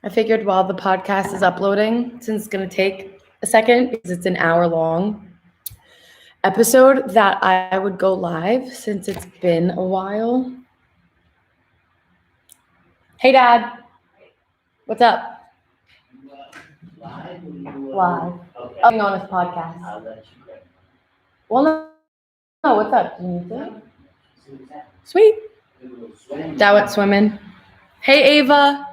I figured while the podcast is uploading, since it's going to take a second because it's an hour-long episode, that I would go live since it's been a while. Hey, Dad. What's up? Live? Okay. Oh, on this podcast. I'll let you go. Well, no, what's up? Do you need to? Sweet. Dad went swimming. Hey, Ava.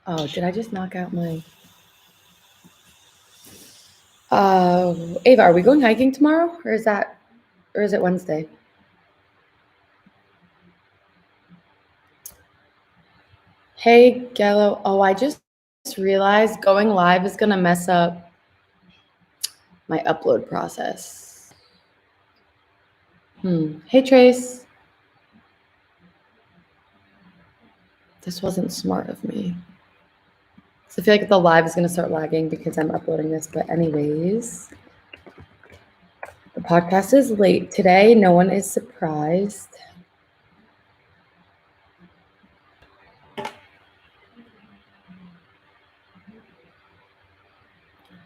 Oh, did I just knock out my... Ava, are we going hiking tomorrow? Or is it Wednesday? Hey, Gallo. Oh, I just realized going live is going to mess up my upload process. Hey, Trace. This wasn't smart of me. So I feel like the live is going to start lagging because I'm uploading this. But anyways, the podcast is late today. No one is surprised.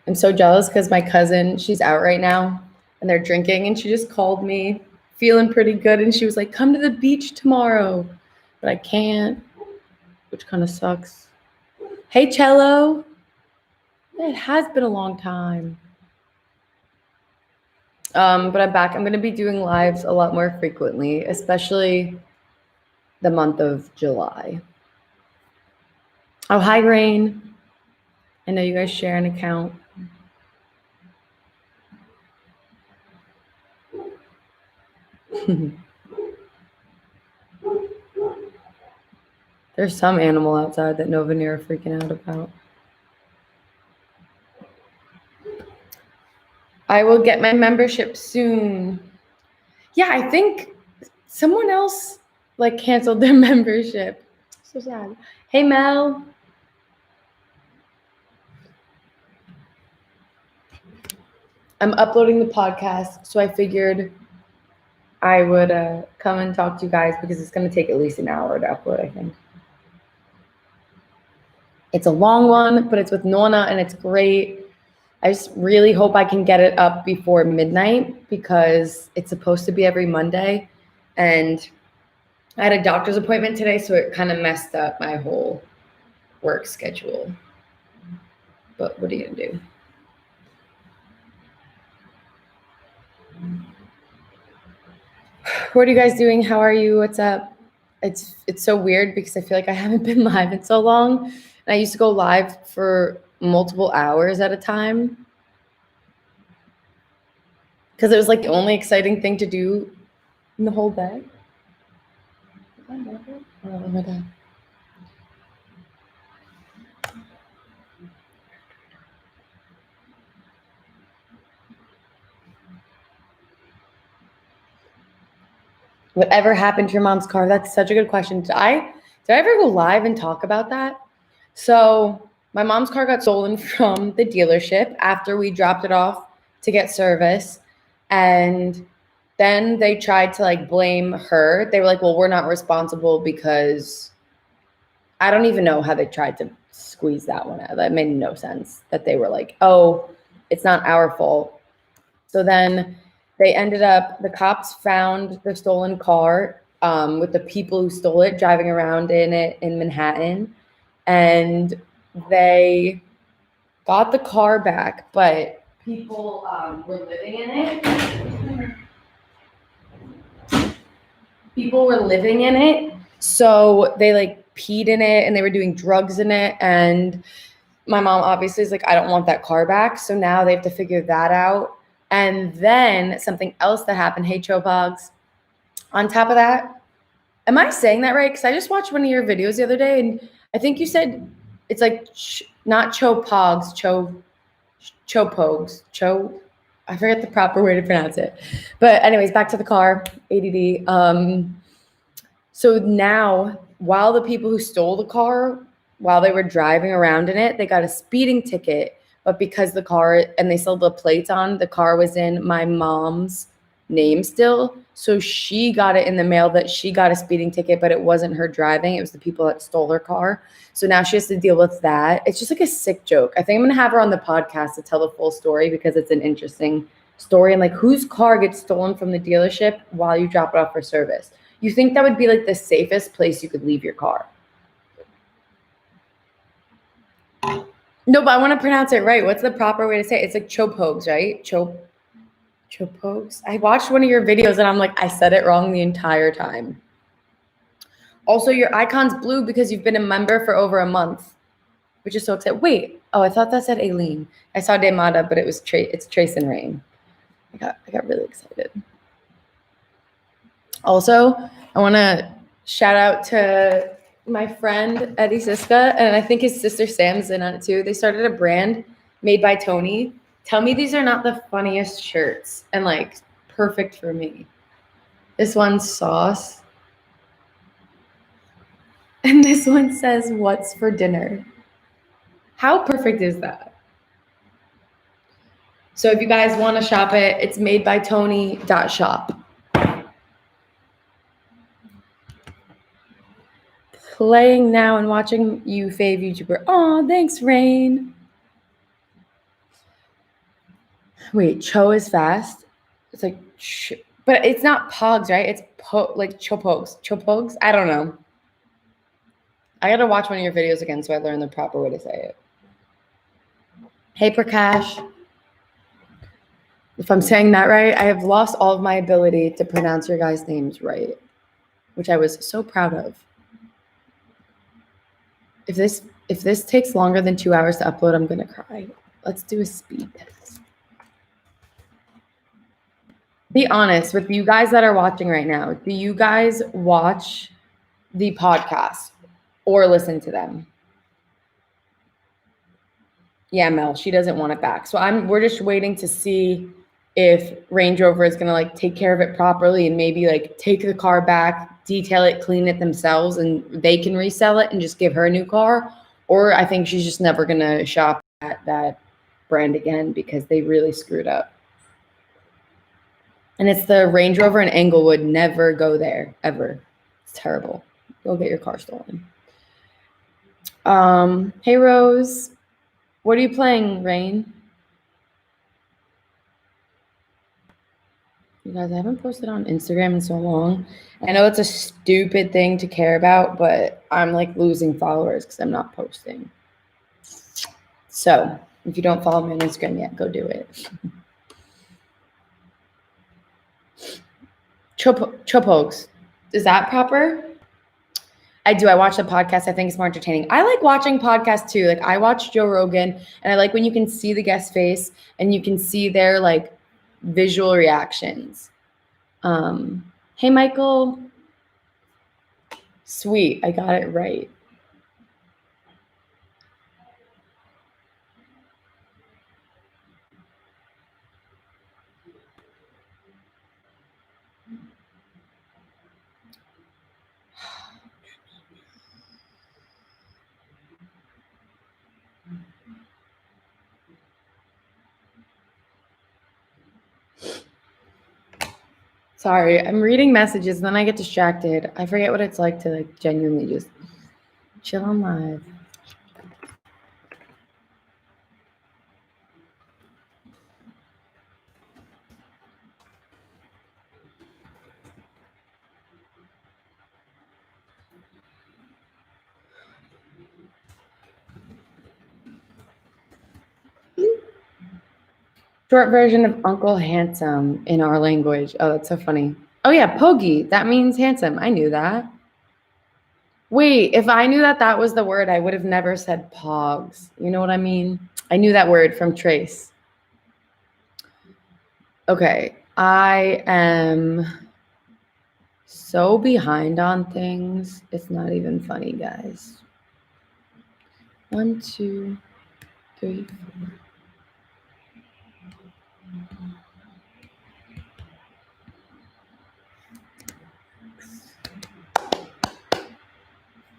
I'm so jealous because my cousin, she's out right now and they're drinking, and she just called me feeling pretty good. And she was like, come to the beach tomorrow. But I can't, which kind of sucks. Hey, Cello. It has been a long time. But I'm back. I'm going to be doing lives a lot more frequently, especially the month of July. Oh, hi, Rain. I know you guys share an account. There's some animal outside that Nova and I are freaking out about. I will get my membership soon. Yeah, I think someone else canceled their membership. So sad. Hey, Mel. I'm uploading the podcast, so I figured I would come and talk to you guys because it's going to take at least an hour to upload, I think. It's a long one, but it's with Nonna, and it's great. I just really hope I can get it up before midnight because it's supposed to be every Monday. And I had a doctor's appointment today, so it kind of messed up my whole work schedule. But what are you going to do? What are you guys doing? How are you? What's up? It's so weird because I feel like I haven't been live in so long. And I used to go live for multiple hours at a time because it was the only exciting thing to do in the whole day. Oh my God. Whatever happened to your mom's car? That's such a good question. Did I ever go live and talk about that? So my mom's car got stolen from the dealership after we dropped it off to get service. And then they tried to blame her. They were like, well, we're not responsible because I don't even know how they tried to squeeze that one out. That made no sense that they were like, oh, it's not our fault. So then they ended up, the cops found the stolen car with the people who stole it driving around in it in Manhattan. And they got the car back, but people were living in it. People were living in it. So they peed in it and they were doing drugs in it. And my mom obviously is like, I don't want that car back. So now they have to figure that out. And then something else that happened, hey, Chopogs, on top of that, am I saying that right? Because I just watched one of your videos the other day, and I think you said it's not Chopogs, Chopogs, I forget the proper way to pronounce it. But anyways, back to the car, ADD. So now, while the people who stole the car, while they were driving around in it, they got a speeding ticket. But because the car, and they still had the plates on, the car was in my mom's name still. So she got it in the mail that she got a speeding ticket, but it wasn't her driving. It was the people that stole her car. So now she has to deal with that. It's just like a sick joke. I think I'm going to have her on the podcast to tell the full story because it's an interesting story. And like, whose car gets stolen from the dealership while you drop it off for service? You think that would be like the safest place you could leave your car? No, but I want to pronounce it right. What's the proper way to say it? It's like chopogs, right? Chopogs. I watched one of your videos and I'm like, I said it wrong the entire time. Also, your icon's blue because you've been a member for over a month, which is so exciting. Wait, oh, I thought that said Aileen. I saw Demada, but it's Trace and Rain. I got really excited. Also, I want to shout out to my friend Eddie Siska, and I think his sister Sam's in on it too. They started a brand made by Tony. Tell me these are not the funniest shirts and like perfect for me. This one's sauce. And this one says, "What's for dinner?" How perfect is that? So if you guys want to shop it, it's made by Tony.shop. Playing now and watching you, fave YouTuber. Oh, thanks, Rain. Wait, Cho is fast. It's like, but it's not Pogs, right? It's like Chopogs. Chopogs? I don't know. I gotta watch one of your videos again so I learn the proper way to say it. Hey, Prakash. If I'm saying that right, I have lost all of my ability to pronounce your guys' names right, which I was so proud of. If this takes longer than 2 hours to upload, I'm gonna cry. Let's do a speed test. Be honest with you guys that are watching right now. Do you guys watch the podcast or listen to them? Yeah, Mel, she doesn't want it back. So we're just waiting to see if Range Rover is gonna like take care of it properly and maybe like take the car back, detail it, clean it themselves, and they can resell it and just give her a new car. Or I think she's just never gonna shop at that brand again because they really screwed up. And it's the Range Rover in Englewood. Never go there, ever. It's terrible. Go get your car stolen. Hey, Rose. What are you playing, Rain? You guys, I haven't posted on Instagram in so long. I know it's a stupid thing to care about, but I'm like losing followers because I'm not posting. So if you don't follow me on Instagram yet, go do it. Chopogs. Is that proper? I do. I watch the podcast. I think it's more entertaining. I like watching podcasts too. Like I watch Joe Rogan and I like when you can see the guest face and you can see their like visual reactions. Hey, Michael. Sweet. I got it right. Sorry, I'm reading messages, then I get distracted. I forget what it's like to like genuinely just chill on live. Short version of Uncle Handsome in our language. Oh, that's so funny. Oh yeah, Pogi. That means handsome. I knew that. Wait, if I knew that that was the word, I would have never said pogs. You know what I mean? I knew that word from Trace. Okay, I am so behind on things. It's not even funny, guys. 1, 2, 3, 4.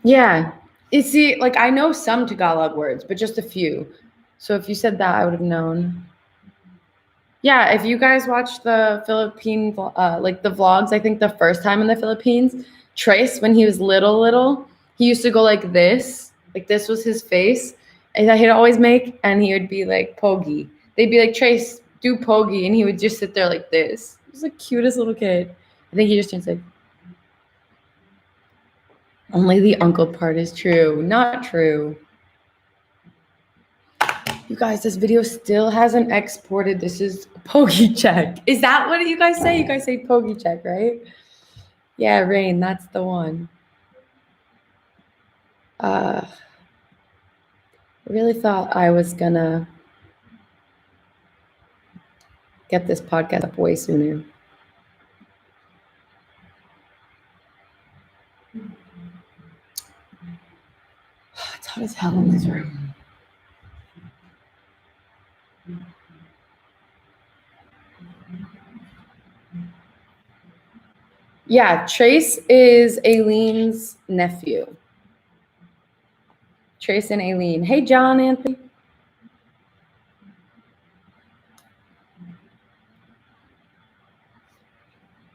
Yeah. You see, like I know some Tagalog words, but just a few. So if you said that, I would have known. Yeah, if you guys watch the Philippine, like the vlogs, I think the first time in the Philippines, Trace, when he was little, he used to go like this. Like this was his face. And that he'd always make, and he would be like, Pogi. They'd be like, Trace, do Pogi. And he would just sit there like this. He was the cutest little kid. I think he just turned like, only the uncle part is true. Not true. You guys, this video still hasn't exported. This is a Pogi check. Is that what you guys say? You guys say Pogi check, right? Yeah, Rain, that's the one. I really thought I was gonna get this podcast up way sooner. It's hot as hell in this room. Yeah, Trace is Aileen's nephew. Trace and Aileen. Hey, John, Anthony.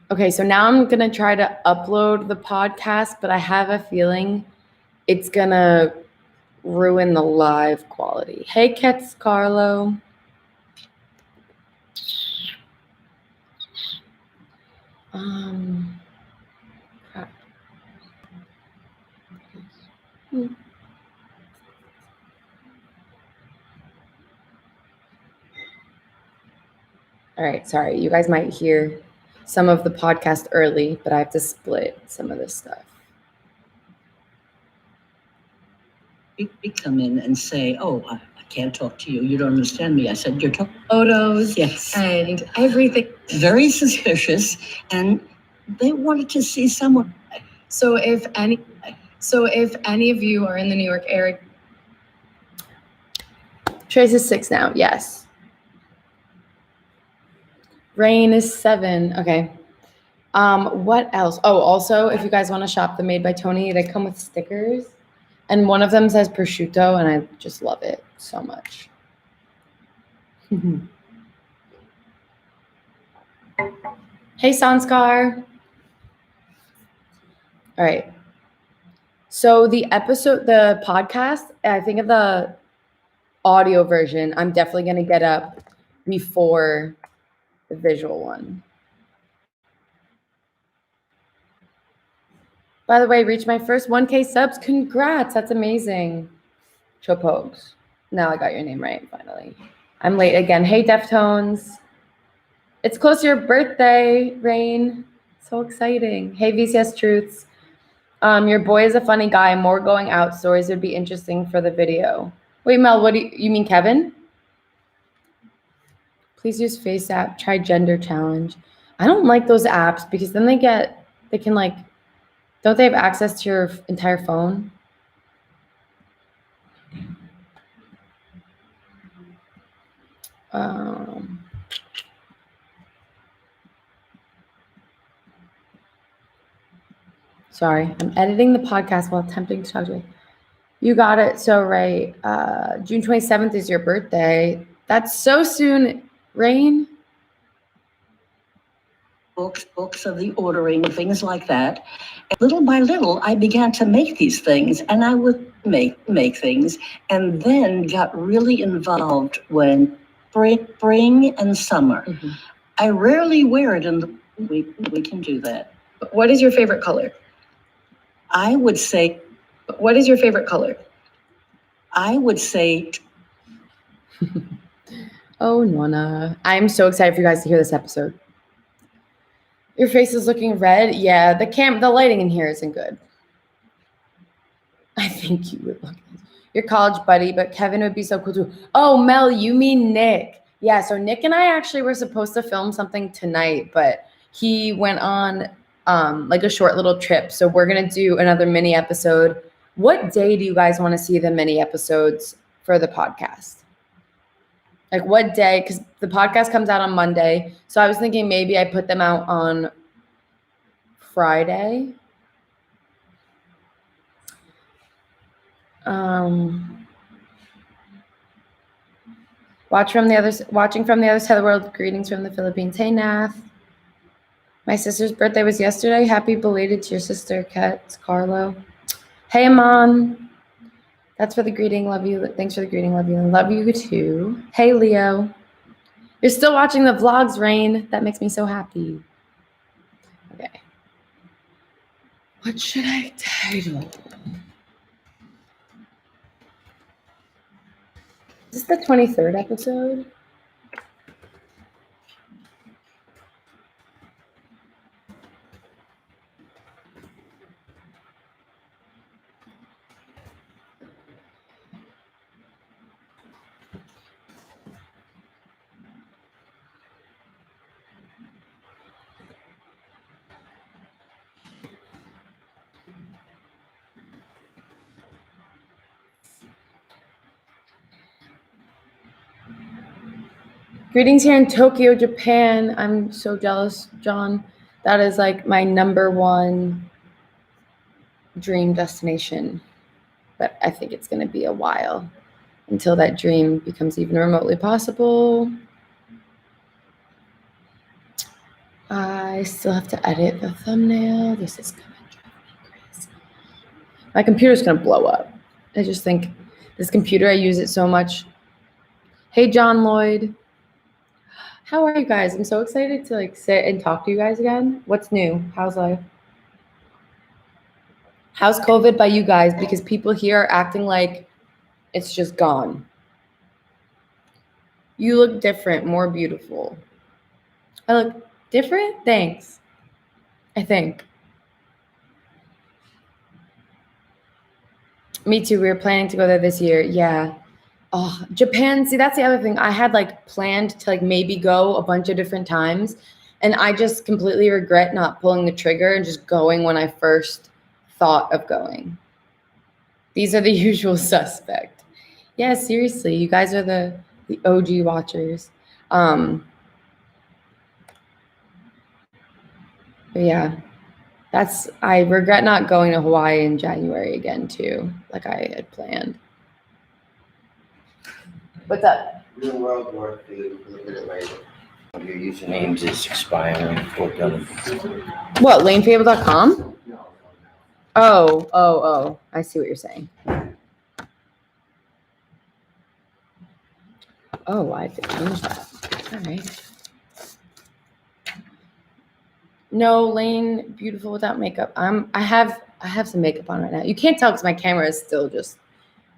Okay, so now I'm gonna try to upload the podcast, but I have a feeling it's gonna ruin the live quality. Hey, Kets Carlo. Crap. All right, sorry. You guys might hear some of the podcast early, but I have to split some of this stuff. We come in and say, oh, I can't talk to you. You don't understand me. I said, you're talking photos, yes, and everything. Very suspicious, and they wanted to see someone. So if any of you are in the New York area, Trace is 6 now. Yes. Rain is 7. Okay. What else? Oh, also, if you guys want to shop the Made by Tony, they come with stickers, and one of them says prosciutto, and I just love it so much. Hey, Sanskar. All right. So the podcast, I think of the audio version, I'm definitely going to get up before the visual one. By the way, reached my first 1K subs. Congrats. That's amazing. Chopogs. Now I got your name right, finally. I'm late again. Hey, Deftones. It's close to your birthday, Rain. So exciting. Hey, VCS Truths. Your boy is a funny guy. More going out stories would be interesting for the video. Wait, Mel, what do you mean, Kevin? Please use Face app. Try gender challenge. I don't like those apps because then they can like, don't they have access to your entire phone? Sorry, I'm editing the podcast while attempting to talk to you. You got it so right. June 27th is your birthday. That's so soon, Rain. Books of the ordering, things like that. And little by little, I began to make these things, and I would make things, and then got really involved when spring and summer. Mm-hmm. I rarely wear it in the we can do that. What is your favorite color? I would say. What is your favorite color? I would say. Oh, Nonna. I'm so excited for you guys to hear this episode. Your face is looking red. Yeah, the lighting in here isn't good. I think you would look. Your college buddy, but Kevin would be so cool too. Oh, Mel, you mean Nick? Yeah, so Nick and I actually were supposed to film something tonight, but he went on like a short little trip. So we're gonna do another mini episode. What day do you guys want to see the mini episodes for the podcast? Like what day? Because the podcast comes out on Monday. So I was thinking maybe I put them out on Friday. Watching from the other side of the world. Greetings from the Philippines. Hey, Nath. My sister's birthday was yesterday. Happy belated to your sister, Kat. It's Carlo. Hey, Mom. That's for the greeting. Love you. Thanks for the greeting. Love you. And love you too. Hey, Leo. You're still watching the vlogs, Rain. That makes me so happy. Okay. What should I title? Is this the 23rd episode? Greetings here in Tokyo, Japan. I'm so jealous, John. That is like my number one dream destination. But I think it's going to be a while until that dream becomes even remotely possible. I still have to edit the thumbnail. This is going to drive me crazy. My computer's going to blow up. I just think this computer, I use it so much. Hey, John Lloyd. How are you guys? I'm so excited to like sit and talk to you guys again. What's new? How's life? How's COVID by you guys? Because people here are acting like it's just gone. You look different, more beautiful. I look different? Thanks. I think. Me too. We were planning to go there this year. Yeah. Oh, Japan. See, that's the other thing. I had like planned to like maybe go a bunch of different times. And I just completely regret not pulling the trigger and just going when I first thought of going. These are the usual suspect. Yeah, seriously. You guys are the OG watchers. But yeah. I regret not going to Hawaii in January again too, like I had planned. What's up? Real World War III, look at it later. Your usernames is expiring. What, lanefable.com? Oh. I see what you're saying. Oh, I have to change that. All right. No, Lane, beautiful without makeup. I have some makeup on right now. You can't tell because my camera is still just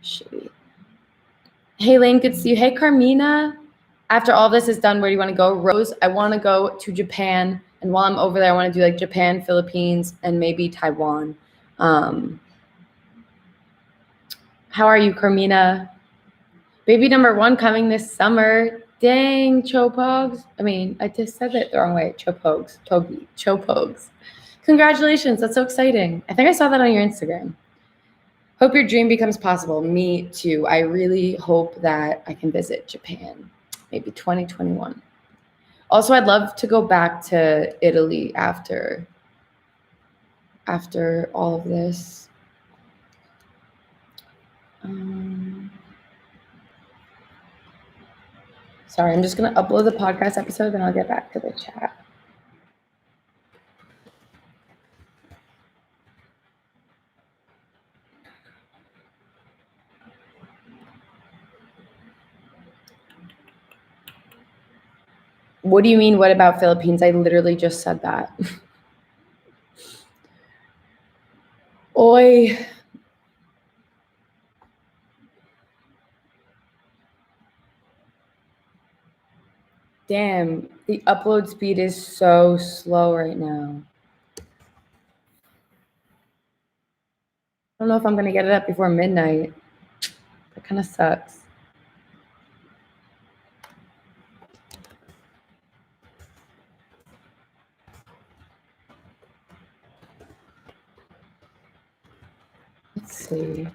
shitty. Hey, Lane, good to see you. Hey, Carmina. After all this is done, where do you want to go? Rose, I want to go to Japan. And while I'm over there, I want to do like Japan, Philippines, and maybe Taiwan. How are you, Carmina? Baby number 1 coming this summer. Dang, Chopogs. I mean, I just said it the wrong way. Chopogs. Togi. Chopogs. Congratulations. That's so exciting. I think I saw that on your Instagram. Hope your dream becomes possible. Me too. I really hope that I can visit Japan. Maybe 2021. Also, I'd love to go back to Italy after all of this. Sorry, I'm just going to upload the podcast episode, then I'll get back to the chat. What do you mean, what about Philippines? I literally just said that. Oi. Damn, the upload speed is so slow right now. I don't know if I'm going to get it up before midnight. That kind of sucks. Let's see.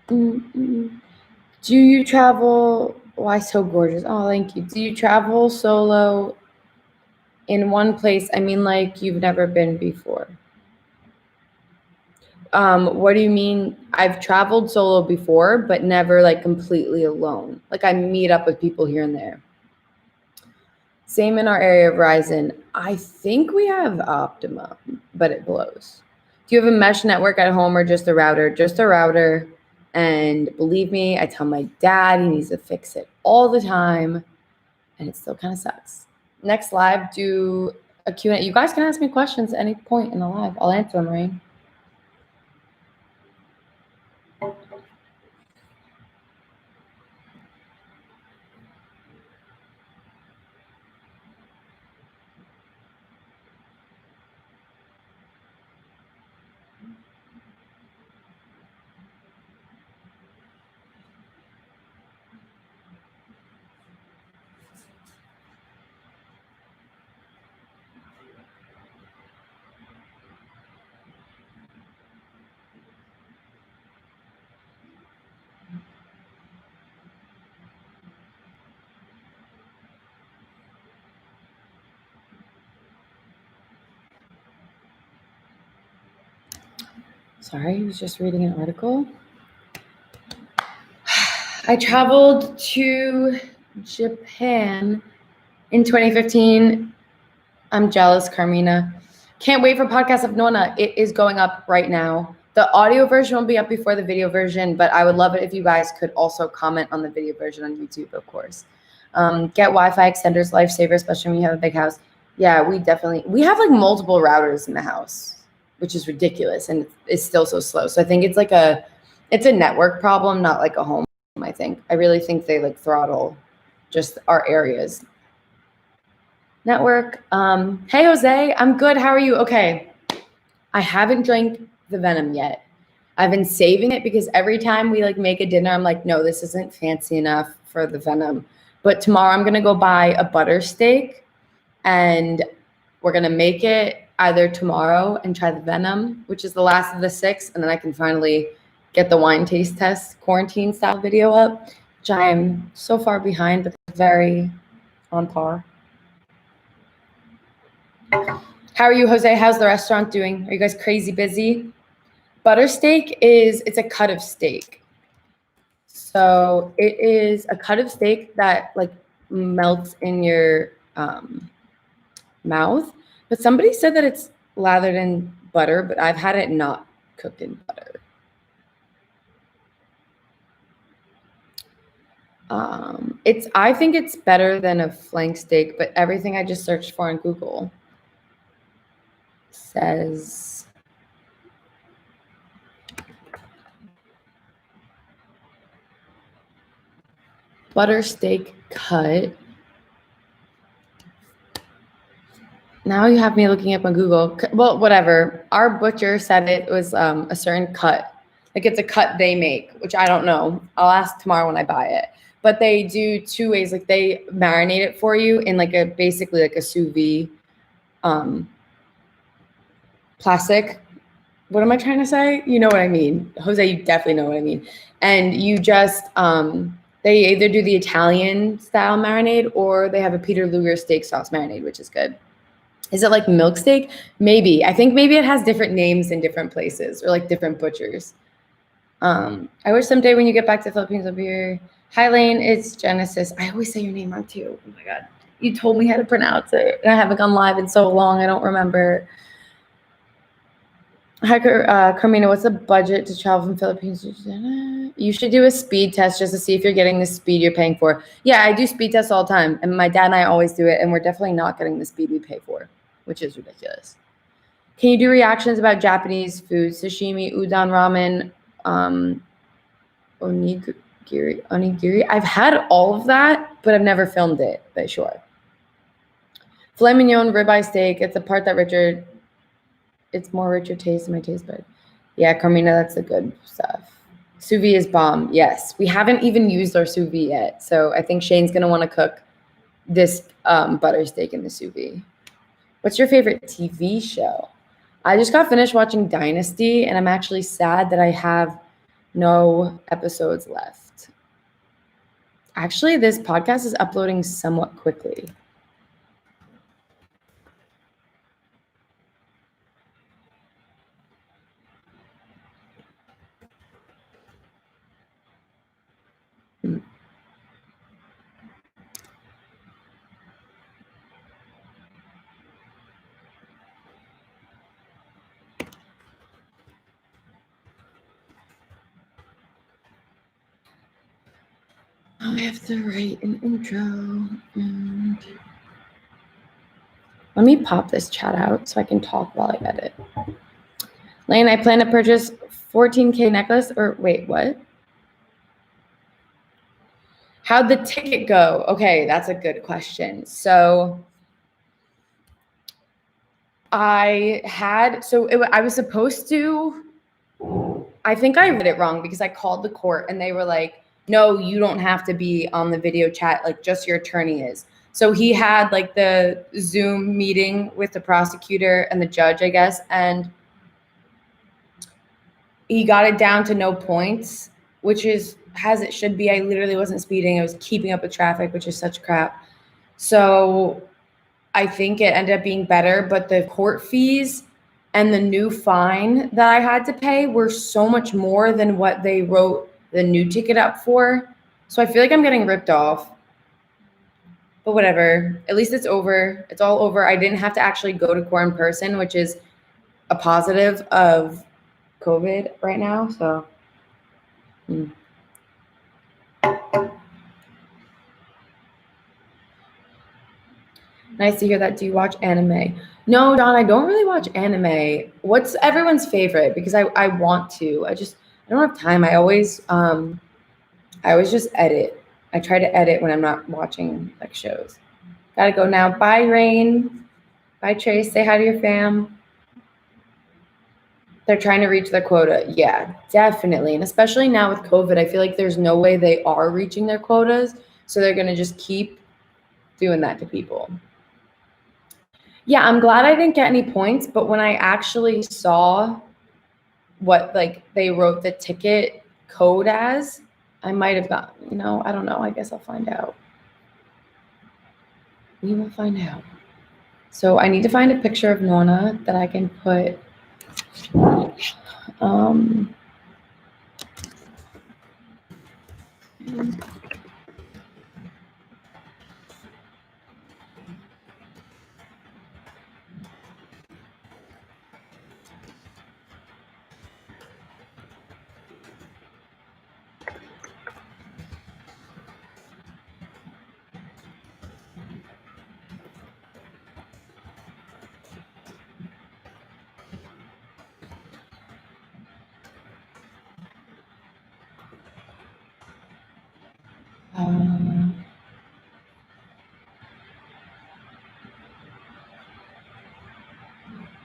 Mm-mm. Do you travel? Why so gorgeous? Oh, thank you. Do you travel solo in one place? I mean, like you've never been before. What do you mean? I've traveled solo before, but never like completely alone. Like I meet up with people here and there. Same in our area of Verizon. I think we have Optimum, but it blows. Do you have a mesh network at home or just a router? Just a router. And believe me, I tell my dad he needs to fix it all the time, and it still kind of sucks. Next live, do a Q&A. You guys can ask me questions at any point in the live. I'll answer them, right? Sorry, I was just reading an article. I traveled to Japan in 2015. I'm jealous, Carmina. Can't wait for podcast of Nonna. It is going up right now. The audio version will be up before the video version, but I would love it if you guys could also comment on the video version on YouTube, of course. Get Wi-Fi extenders, lifesaver, especially when you have a big house. Yeah, we have like multiple routers in the house, which is ridiculous, and it's still so slow. So I think it's a network problem, not like a home. I really think they like throttle just our areas. Network. Hey Jose, I'm good. How are you? Okay. I haven't drank the Venom yet. I've been saving it because every time we like make a dinner, I'm like, no, this isn't fancy enough for the Venom. But tomorrow I'm gonna go buy a butter steak and we're gonna make it either tomorrow and try the Venom, which is the last of the 6, and then I can finally get the wine taste test quarantine style video up, which I am so far behind, but very on par. How are you, Jose? How's the restaurant doing? Are you guys crazy busy? Butter steak it's a cut of steak. So it is a cut of steak that like melts in your mouth. But somebody said that it's lathered in butter, but I've had it not cooked in butter. I think it's better than a flank steak, but everything I just searched for on Google says butter steak cut. Now you have me looking up on Google. Well, whatever. Our butcher said it was a certain cut. Like it's a cut they make, which I don't know. I'll ask tomorrow when I buy it. But they do 2 ways. Like they marinate it for you in like basically like a sous vide plastic. What am I trying to say? You know what I mean. Jose, you definitely know what I mean. And you just they either do the Italian style marinade or they have a Peter Luger steak sauce marinade, which is good. Is it like milk steak? Maybe. I think maybe it has different names in different places or like different butchers. I wish someday when you get back to the Philippines, I'll be here. Hi, Lane. It's Genesis. I always say your name wrong too. Oh my God. You told me how to pronounce it. And I haven't gone live in so long. I don't remember. Hi, Carmina. What's the budget to travel from Philippines? You should do a speed test just to see if you're getting the speed you're paying for. Yeah, I do speed tests all the time. And my dad and I always do it. And we're definitely not getting the speed we pay for, which is ridiculous. Can you do reactions about Japanese food? Sashimi, udon, ramen, onigiri. I've had all of that, but I've never filmed it, but sure. Filet mignon, ribeye steak. It's the part that it's more richer taste in my taste bud. Yeah, Carmina, that's the good stuff. Sous vide is bomb. Yes, we haven't even used our sous vide yet. So I think Shane's going to want to cook this butter steak in the sous vide. What's your favorite TV show? I just got finished watching Dynasty, and I'm actually sad that I have No episodes left. Actually, this podcast is uploading somewhat quickly. I have to write an intro. And let me pop this chat out so I can talk while I edit. Lane, I plan to purchase 14K necklace, or wait, what? How'd the ticket go? Okay, that's a good question. So I was supposed to, I think I read it wrong because I called the court and they were like, no, you don't have to be on the video chat, like just your attorney is. So he had like the Zoom meeting with the prosecutor and the judge, I guess, and he got it down to no points, which is as it should be. I literally wasn't speeding. I was keeping up with traffic, which is such crap. So I think it ended up being better, but the court fees and the new fine that I had to pay were so much more than what they wrote the new ticket up for. So I feel like I'm getting ripped off. But whatever. At least it's over. It's all over. I didn't have to actually go to court in person, which is a positive of COVID right now. So nice to hear that. Do you watch anime? No, Don, I don't really watch anime. What's everyone's favorite? Because I want to. I don't have time. I always just edit. I try to edit when I'm not watching like shows. Gotta go now. Bye, Rain. Bye, Trace. Say hi to your fam. They're trying to reach their quota. Yeah, definitely. And especially now with COVID, I feel like there's no way they are reaching their quotas. So they're gonna just keep doing that to people. Yeah, I'm glad I didn't get any points, but when I actually saw what like they wrote the ticket code as, I might have gotten, I don't know. I guess I'll find out. We will find out. So I need to find a picture of Nonna that I can put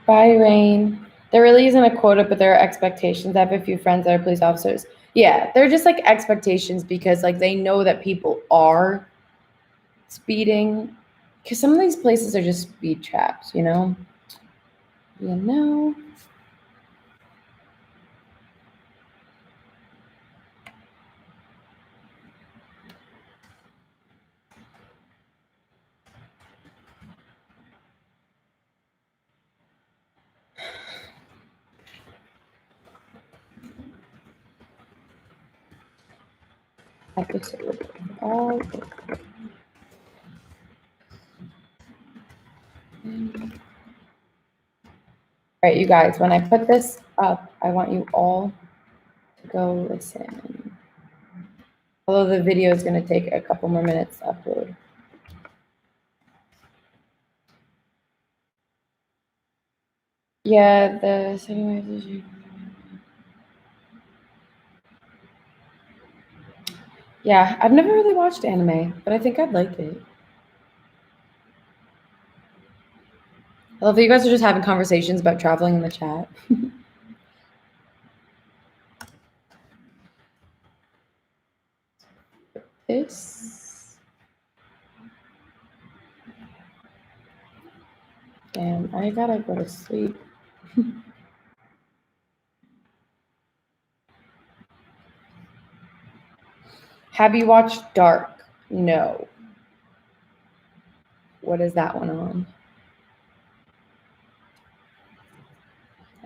Bye, Rain. There really isn't a quota, but there are expectations. I have a few friends that are police officers. Yeah, they're just like expectations because like they know that people are speeding. Because some of these places are just speed traps, You know. Episode all over. All right, you guys, when I put this up, I want you all to go listen. Although the video is going to take a couple more minutes to upload. Yeah, the second way. Yeah, I've never really watched anime, but I think I'd like it. I love that you guys are just having conversations about traveling in the chat. This. Damn, I gotta go to sleep. Have you watched Dark? No. What is that one on?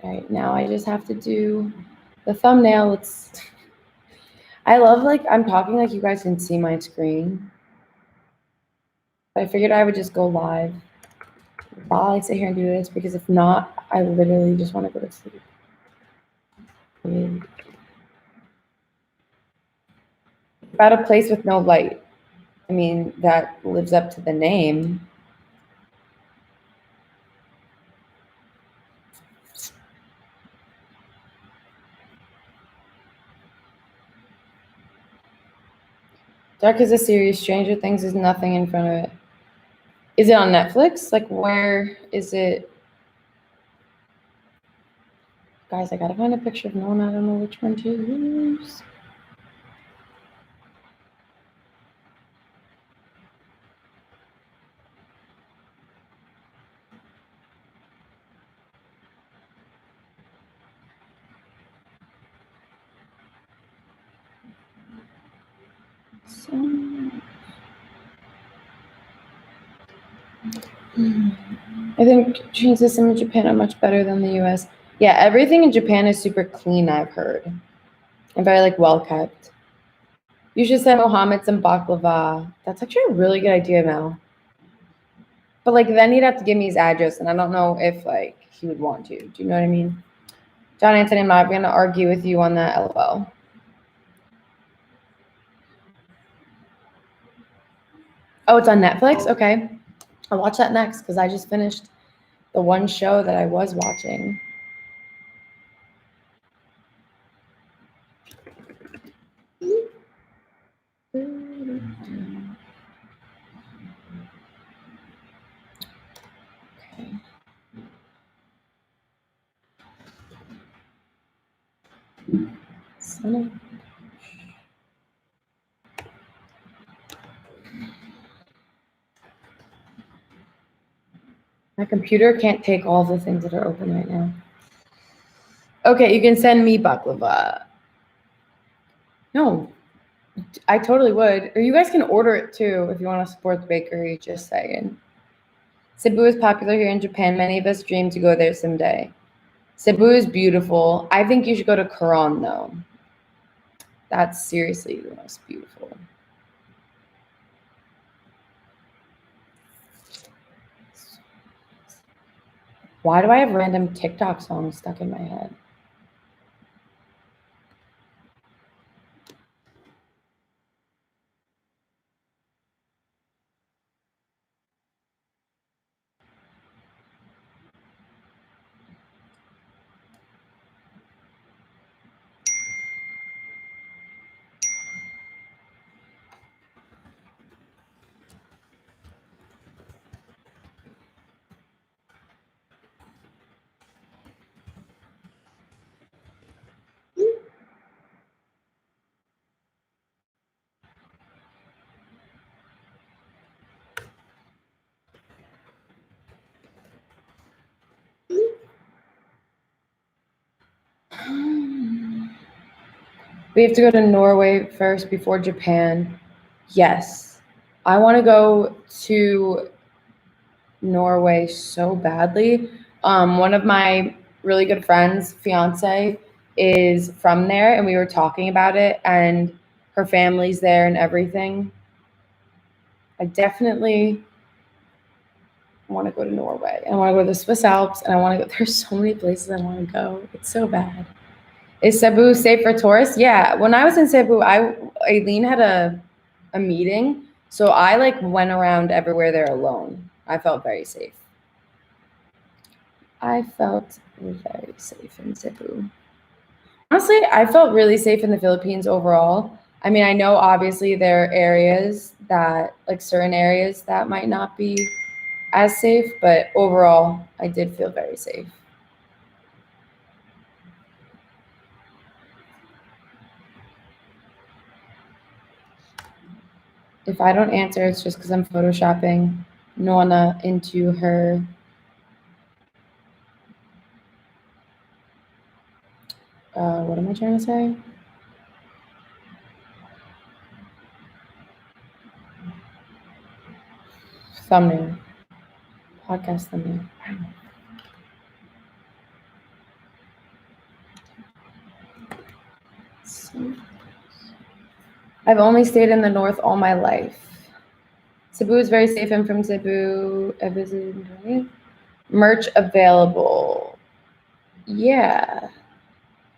All right, now I just have to do the thumbnail. I love, like, I'm talking like you guys can see my screen. But I figured I would just go live while I sit here and do this, because if not, I literally just want to go to sleep. About a place with no light. I mean, that lives up to the name. Dark is a series. Stranger Things is nothing in front of it. Is it on Netflix? Like, where is it? Guys, I gotta find a picture of Nonna. I don't know which one to use. I think train system in Japan are much better than the US. Yeah, everything in Japan is super clean, I've heard. And very, like, well kept. You should send Mohammed some baklava. That's actually a really good idea, Mel. But, like, then he'd have to give me his address, and I don't know if, like, he would want to. Do you know what I mean? John Anthony, I'm not going to argue with you on that, LOL. Oh, it's on Netflix? Okay. I'll watch that next, because I just finished the one show that I was watching. My computer can't take all the things that are open right now. Okay, you can send me baklava. No, I totally would. Or you guys can order it too if you want to support the bakery, just saying. Cebu is popular here in Japan. Many of us dream to go there someday. Cebu is beautiful. I think you should go to Quran, though. That's seriously the most beautiful. Why do I have random TikTok songs stuck in my head? We have to go to Norway first before Japan. Yes. I want to go to Norway so badly. One of my really good friends' fiance is from there, and we were talking about it, and her family's there and everything. I definitely want to go to Norway. I want to go to the Swiss Alps, and I want to go. There's so many places I want to go. It's so bad. Is Cebu safe for tourists? Yeah. When I was in Cebu, Aileen had a meeting, so I, like, went around everywhere there alone. I felt very safe. I felt very safe in Cebu. Honestly, I felt really safe in the Philippines overall. I mean, I know obviously there are areas that, like, certain areas that might not be as safe, but overall, I did feel very safe. If I don't answer, it's just because I'm photoshopping Nonna into her. What am I trying to say? thumbnail. Podcast thumbnail. I've only stayed in the north all my life. Cebu is very safe. I'm from Cebu. I visited. Merch available. Yeah.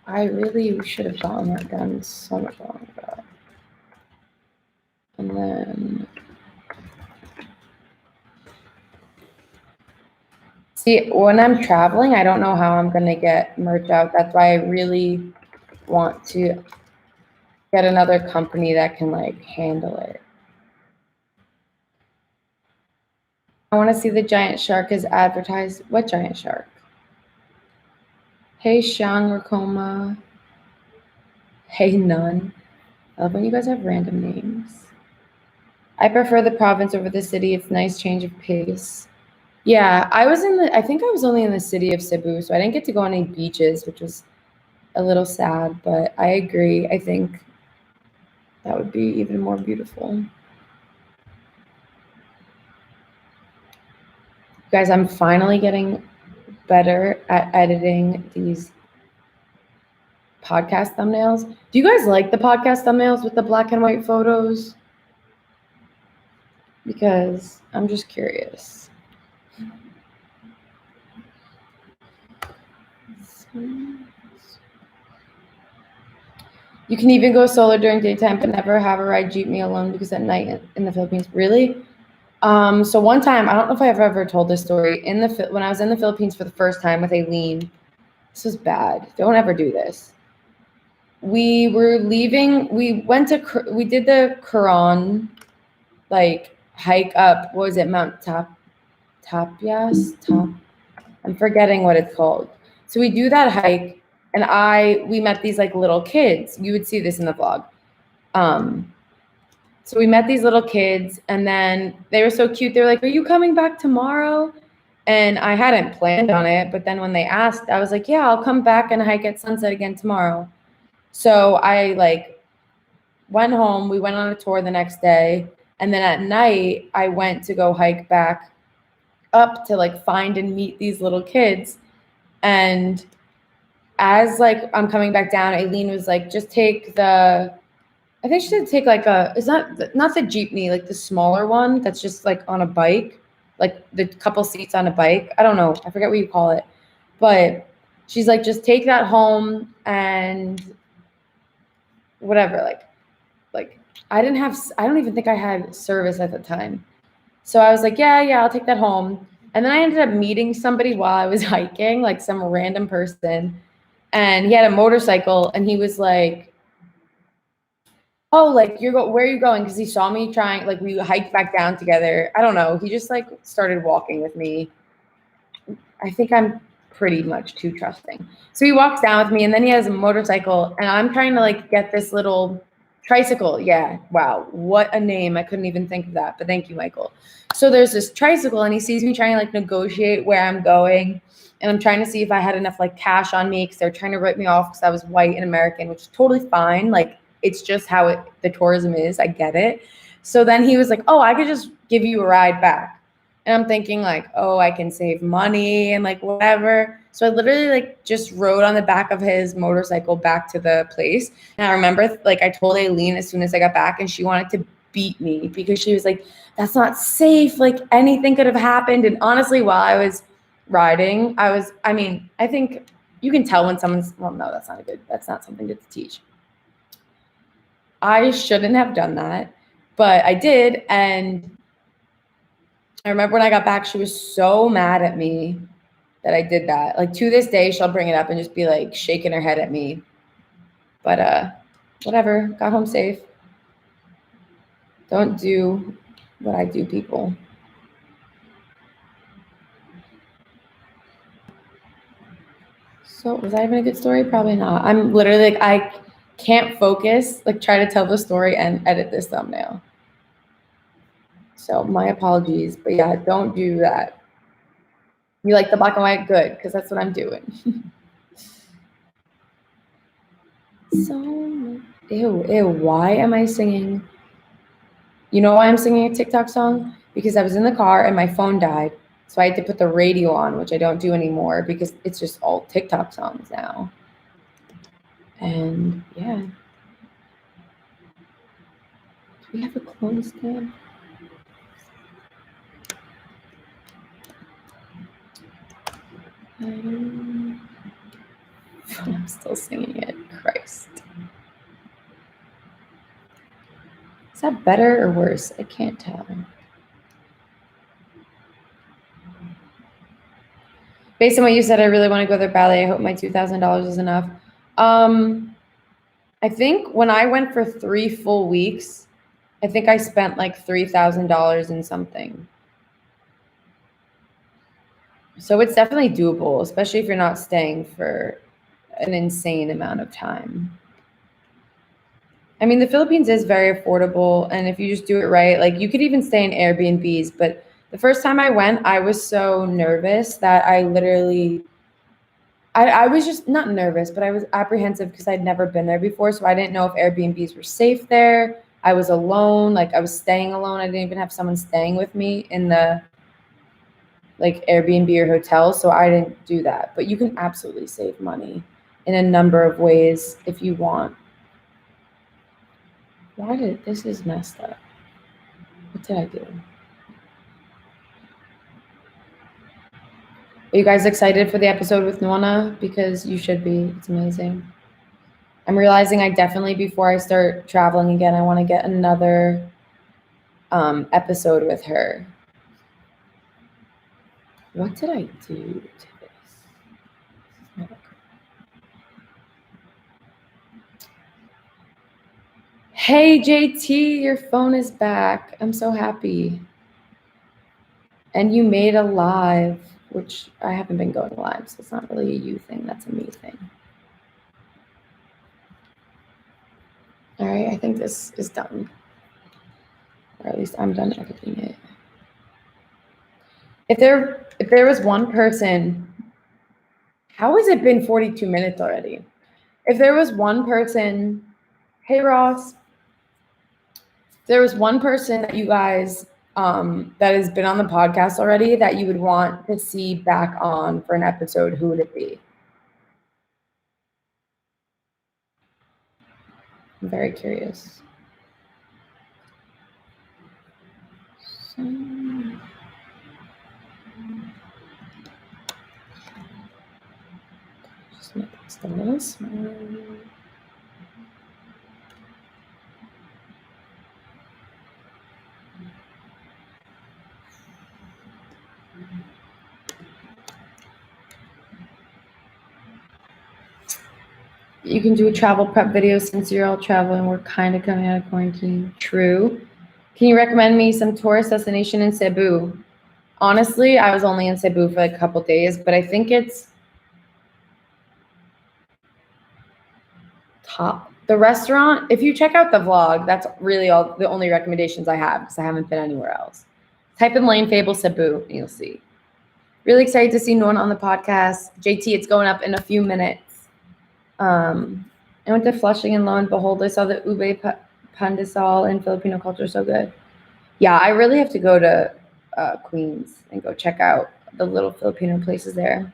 I really should have gotten that done so much longer ago. And then, see, when I'm traveling, I don't know how I'm going to get merch out. That's why I really want to get another company that can like handle it. I want to see the giant shark is advertised. What giant shark? Hey, Shang Rakoma. Hey, Nun. I love when you guys have random names. I prefer the province over the city. It's a nice change of pace. Yeah, I think I was only in the city of Cebu, so I didn't get to go on any beaches, which was a little sad, but I agree. I think that would be even more beautiful. Guys, I'm finally getting better at editing these podcast thumbnails. Do you guys like the podcast thumbnails with the black and white photos? Because I'm just curious. You can even go solo during daytime, but never have a ride jeepney alone because at night in the Philippines. Really? So one time, I don't know if I've ever told this story. When I was in the Philippines for the first time with Aileen, this was bad. Don't ever do this. We were leaving. We did the Quran, like hike up. What was it? Mount Tapias? I'm forgetting what it's called. So we do that hike, and we met these like little kids. You would see this in the vlog. So we met these little kids, and then they were so cute. They were like, "Are you coming back tomorrow?" And I hadn't planned on it, but then when they asked, I was like, "Yeah, I'll come back and hike at sunset again tomorrow." So I like went home. We went on a tour the next day, and then at night I went to go hike back up to like find and meet these little kids. And as like I'm coming back down, Aileen was like, "Just take the." I think she should take like it's not the jeepney, like the smaller one that's just like on a bike, like the couple seats on a bike. I don't know. I forget what you call it. But she's like, just take that home and whatever. Like I don't even think I had service at the time. So I was like, yeah, I'll take that home. And then I ended up meeting somebody while I was hiking, like some random person. And he had a motorcycle and he was like, "Oh, like where are you going?" Because he saw me trying, like we hiked back down together. I don't know. He just like started walking with me. I think I'm pretty much too trusting. So he walks down with me, and then he has a motorcycle, and I'm trying to like get this little tricycle. Yeah, wow, what a name. I couldn't even think of that, but thank you, Michael. So there's this tricycle, and he sees me trying to like negotiate where I'm going, and I'm trying to see if I had enough like cash on me because they're trying to write me off because I was white and American, which is totally fine. Like it's just how the tourism is. I get it. So then he was like, "Oh, I could just give you a ride back." And I'm thinking like, "Oh, I can save money and like whatever." So I literally like just rode on the back of his motorcycle back to the place. And I remember like I told Aileen as soon as I got back, and she wanted to beat me because she was like, "That's not safe. Like anything could have happened." And honestly, while I was riding, I think you can tell when someone's, well, no, that's not something good to teach. I shouldn't have done that, but I did. And I remember when I got back, she was so mad at me that I did that. Like to this day, she'll bring it up and just be like shaking her head at me. But whatever, got home safe. Don't do what I do, people. So was that even a good story? Probably not. I'm literally like, I can't focus, like try to tell the story and edit this thumbnail. So my apologies, but yeah, don't do that. You like the black and white? Good, because that's what I'm doing. So, ew, why am I singing? You know why I'm singing a TikTok song? because I was in the car and my phone died. So I had to put the radio on, which I don't do anymore because it's just all TikTok songs now. And yeah. Do we have a clone stand? I'm still singing it. Christ. Is that better or worse? I can't tell. Based on what you said, I really want to go to the ballet. I hope my $2,000 is enough. I think when I went for 3 full weeks, I think I spent like $3,000 in something. So it's definitely doable, especially if you're not staying for an insane amount of time. I mean, the Philippines is very affordable, and if you just do it right, like you could even stay in Airbnbs. But the first time I went, I was so nervous that I literally, I was just not nervous, but I was apprehensive because I'd never been there before. So I didn't know if Airbnbs were safe there. I was alone, like I was staying alone. I didn't even have someone staying with me in the like Airbnb or hotel. So I didn't do that. But you can absolutely save money in a number of ways if you want. Why did this is messed up? What did I do? Are you guys excited for the episode with Nonna? Because you should be. It's amazing. I'm realizing I definitely, before I start traveling again, I want to get another episode with her. What did I do to this? Hey, JT, your phone is back. I'm so happy. And you made a live, which I haven't been going live, so it's not really a you thing. That's a me thing. All right, I think this is done. Or at least I'm done editing it. If there was one person, how has it been 42 minutes already? If there was one person, hey Ross, if there was one person that you guys that has been on the podcast already that you would want to see back on for an episode, who would it be? I'm very curious. Just make this a little smaller. You can do a travel prep video since you're all traveling. We're kind of coming out of quarantine. True. Can you recommend me some tourist destination in Cebu? Honestly, I was only in Cebu for like a couple days, but I think it's top. The restaurant, if you check out the vlog, that's really the only recommendations I have because I haven't been anywhere else. Type in Lane Fable Cebu and you'll see. Really excited to see Nonna on the podcast. JT, it's going up in a few minutes. I went to Flushing and lo and behold, I saw the ube pandesal in Filipino culture. So good. Yeah, I really have to go to Queens and go check out the little Filipino places there.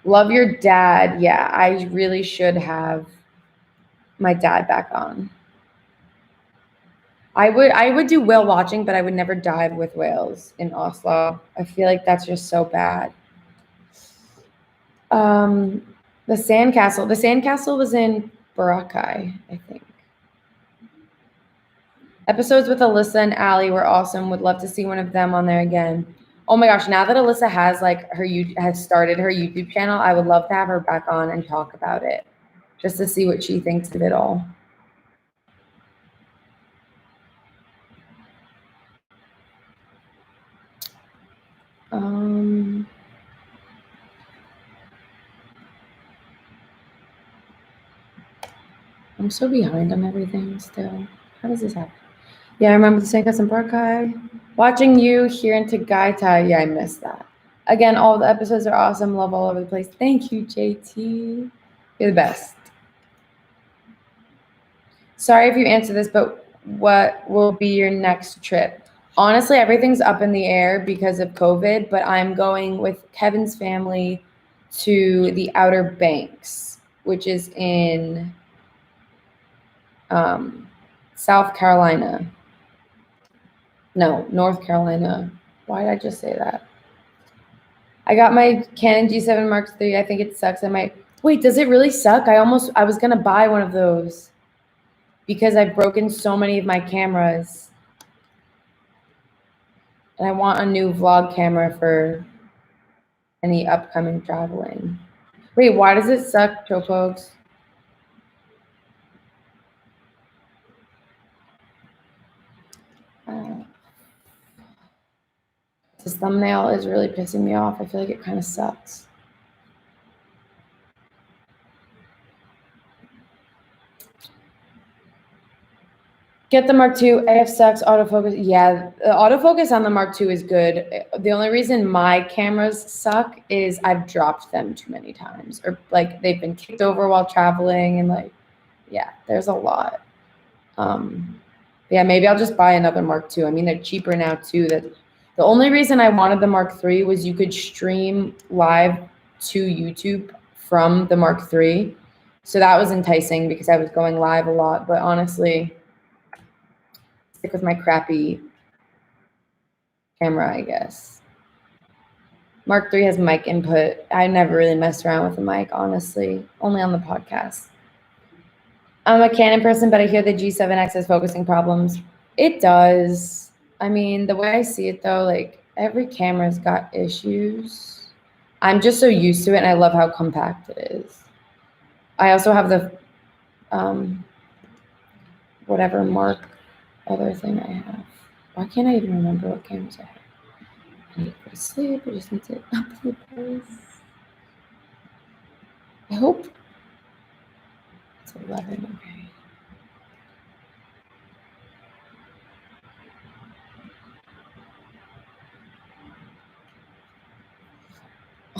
Love your dad. Yeah, I really should have my dad back on. I would do whale watching, but I would never dive with whales in Oslo. I feel like that's just so bad. The sandcastle. The sandcastle was in Boracay, I think. Episodes with Alyssa and Allie were awesome. Would love to see one of them on there again. Oh my gosh, now that Alyssa has has started her YouTube channel, I would love to have her back on and talk about it, just to see what she thinks of it all. I'm so behind on everything still. How does this happen? Yeah, I remember the Sandcastle in Boracay. Watching you here in Tagaytay. Yeah, I missed that. Again, all the episodes are awesome. Love all over the place. Thank you, JT. You're the best. Sorry if you answer this, but what will be your next trip? Honestly, everything's up in the air because of COVID, but I'm going with Kevin's family to the Outer Banks, which is in South Carolina. No, North Carolina. Why did I just say that? I got my Canon G7 Mark III. I think it sucks. I might wait. Does it really suck? I was gonna buy one of those because I've broken so many of my cameras, and I want a new vlog camera for any upcoming traveling. Wait, why does it suck, Chopogs? This thumbnail is really pissing me off. I feel like it kind of sucks. Get the Mark II. AF sucks. Autofocus. Yeah, the autofocus on the Mark II is good. The only reason my cameras suck is I've dropped them too many times, or like they've been kicked over while traveling, and like, yeah, there's a lot. Yeah, maybe I'll just buy another Mark II. I mean, they're cheaper now too. That the only reason I wanted the Mark III was you could stream live to YouTube from the Mark III, so that was enticing because I was going live a lot. But honestly, stick with my crappy camera, I guess. Mark III has mic input. I never really messed around with the mic, honestly, only on the podcast. I'm a Canon person, but I hear the G7X has focusing problems. It does. I mean, the way I see it though, like every camera's got issues. I'm just so used to it, and I love how compact it is. I also have the whatever Mark other thing I have. Why can't I even remember what cameras I have? I need to go to sleep. I just need to upload those. I hope it's 11. Okay.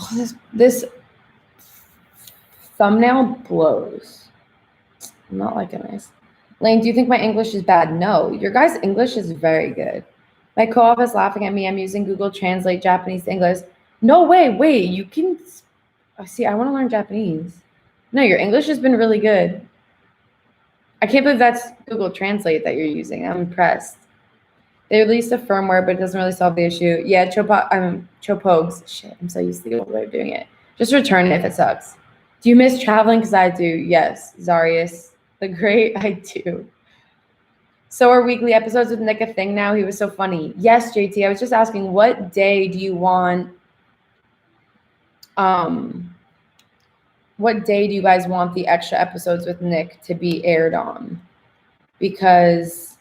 Oh, this thumbnail blows. I'm not liking this. Lane, do you think my English is bad? No, your guys' English is very good. My co-op is laughing at me. I'm using Google Translate Japanese to English. No way, wait, you can see, I want to learn Japanese. No, your English has been really good. I can't believe that's Google Translate that you're using. I'm impressed. They released a firmware, but it doesn't really solve the issue. Yeah, Chopogs. Shit, I'm so used to the old way of doing it. Just return it if it sucks. Do you miss traveling? Because I do. Yes, Zarius the Great, I do. So are weekly episodes with Nick a thing now? He was so funny. Yes, JT. I was just asking, what day do you want? What day do you guys want the extra episodes with Nick to be aired on? Because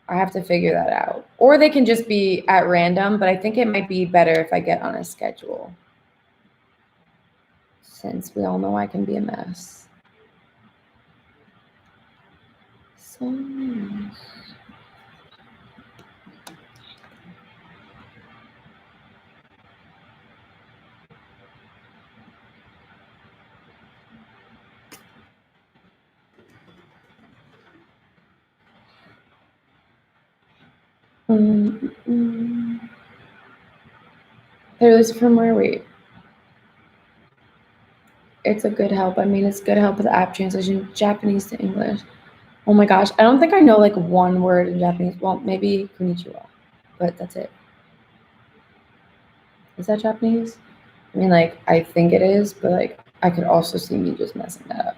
I have to figure that out. Or they can just be at random, but I think it might be better if I get on a schedule, since we all know I can be a mess. So nice. They released firmware. Wait. It's a good help. I mean, it's good help with app translation, Japanese to English. Oh my gosh. I don't think I know like one word in Japanese. Well, maybe konnichiwa, but that's it. Is that Japanese? I mean, like, I think it is, but like, I could also see me just messing that up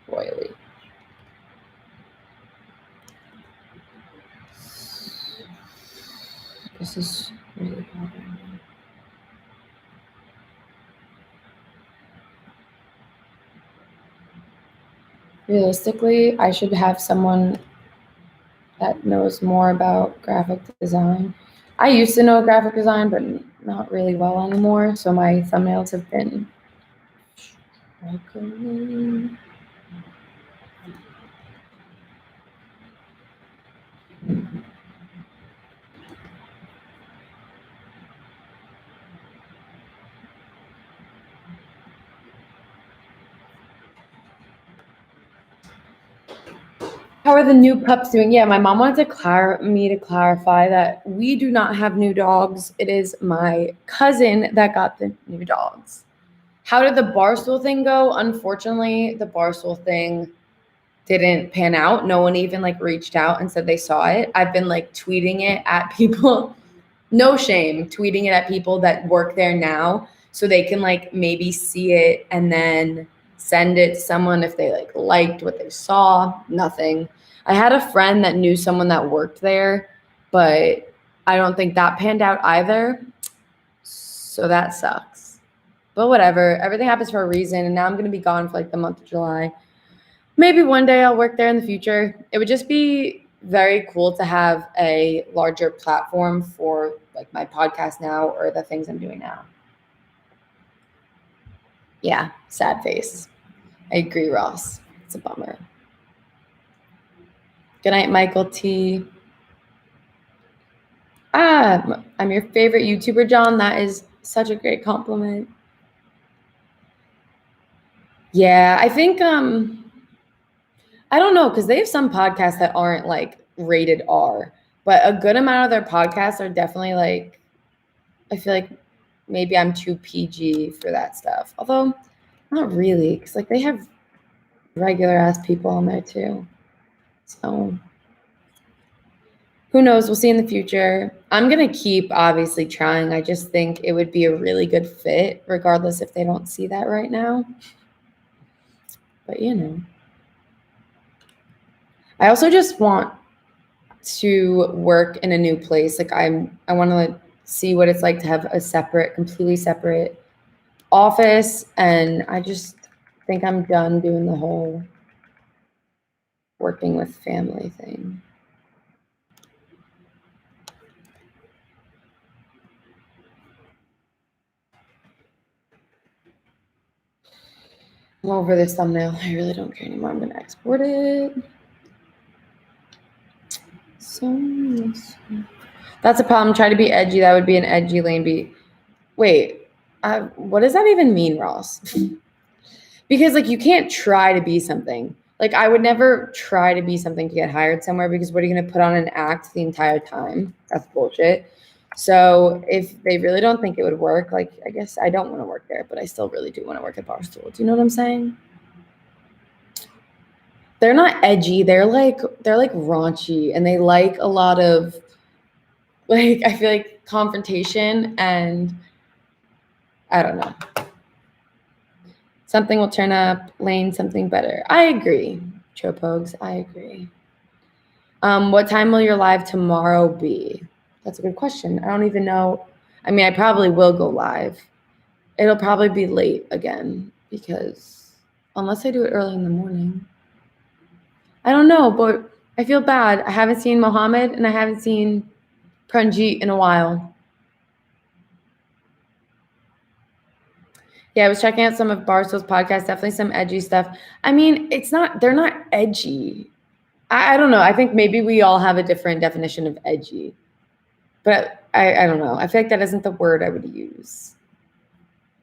royally. This is really bothering me. Realistically, I should have someone that knows more about graphic design. I used to know graphic design, but not really well anymore. So my thumbnails have been struggling. How are the new pups doing? Yeah, my mom wanted me to clarify that we do not have new dogs. It is my cousin that got the new dogs. How did the Barstool thing go? Unfortunately, the Barstool thing didn't pan out. No one even like reached out and said they saw it. I've been like tweeting it at people, no shame, tweeting it at people that work there now so they can like maybe see it and then send it to someone if they like liked what they saw. Nothing. I had a friend that knew someone that worked there, but I don't think that panned out either. So that sucks. But whatever. Everything happens for a reason. And now I'm going to be gone for like the month of July. Maybe one day I'll work there in the future. It would just be very cool to have a larger platform for like my podcast now or the things I'm doing now. Yeah, sad face. I agree, Ross. It's a bummer. Good night, Michael T. I'm your favorite YouTuber, John. That is such a great compliment. Yeah, I think I don't know, because they have some podcasts that aren't like rated R, but a good amount of their podcasts are definitely like, I feel like maybe I'm too PG for that stuff. Although not really, because like they have regular ass people on there too. So who knows? We'll see in the future. I'm going to keep obviously trying. I just think it would be a really good fit, regardless if they don't see that right now. But you know. I also just want to work in a new place. Like I want to see what it's like to have a separate, completely separate office. And I just think I'm done doing the whole working with family thing. I'm over this thumbnail. I really don't care anymore. I'm going to export it. So that's a problem. Try to be edgy. That would be an edgy lane. Wait, what does that even mean, Ross? Because like you can't try to be something. Like I would never try to be something to get hired somewhere, because what are you going to put on an act the entire time? That's bullshit. So if they really don't think it would work, like I guess I don't want to work there, but I still really do want to work at Barstool. Do you know what I'm saying? They're not edgy. They're like raunchy, and they like a lot of like, I feel like confrontation, and I don't know. Something will turn up, Lane, something better. I agree, Chopogs, I agree. What time will your live tomorrow be? That's a good question. I don't even know. I mean, I probably will go live. It'll probably be late again, because unless I do it early in the morning. I don't know, but I feel bad. I haven't seen Mohammed and I haven't seen Pranjit in a while. Yeah, I was checking out some of Barstool's podcasts, definitely some edgy stuff. I mean, they're not edgy. I don't know. I think maybe we all have a different definition of edgy. But I don't know. I feel like that isn't the word I would use.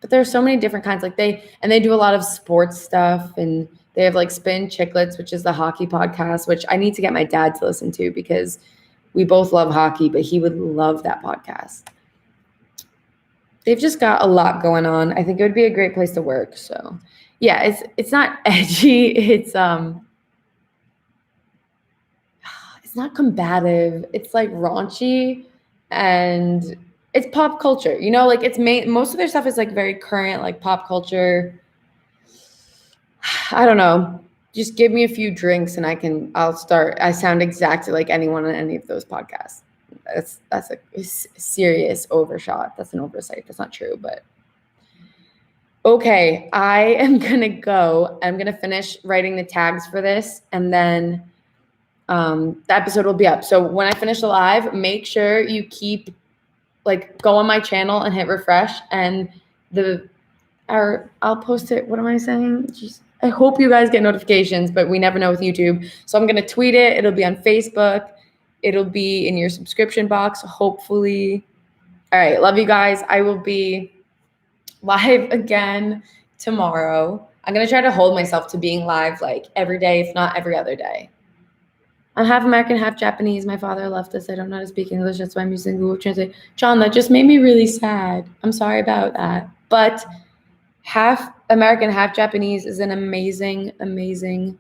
But there are so many different kinds. Like they do a lot of sports stuff, and they have like Spin Chicklets, which is the hockey podcast, which I need to get my dad to listen to, because we both love hockey, but he would love that podcast. They've just got a lot going on. I think it would be a great place to work. So yeah, it's not edgy. It's not combative. It's like raunchy, and it's pop culture. You know, like most of their stuff is like very current, like pop culture. I don't know. Just give me a few drinks and I'll start. I sound exactly like anyone on any of those podcasts. That's a serious overshot. That's an oversight. That's not true, but okay. I am gonna go. I'm gonna finish writing the tags for this, and then the episode will be up. So when I finish the live, make sure you go on my channel and hit refresh, and I'll post it. What am I saying? I hope you guys get notifications, but we never know with YouTube. So I'm gonna tweet it. It'll be on Facebook. It'll be in your subscription box, hopefully. All right, love you guys. I will be live again tomorrow. I'm gonna try to hold myself to being live like every day, if not every other day. I'm half American, half Japanese. My father left us. I don't know how to speak English. That's why I'm using Google Translate. John, that just made me really sad. I'm sorry about that. But half American, half Japanese is an amazing, amazing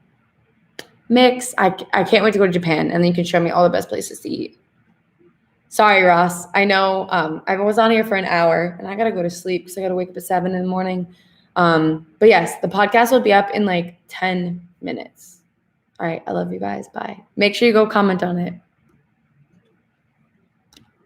mix. I can't wait to go to Japan, and then you can show me all the best places to eat. Sorry, Ross. I know I was on here for an hour, and I got to go to sleep because I got to wake up at 7 in the morning. But yes, the podcast will be up in like 10 minutes. All right. I love you guys. Bye. Make sure you go comment on it.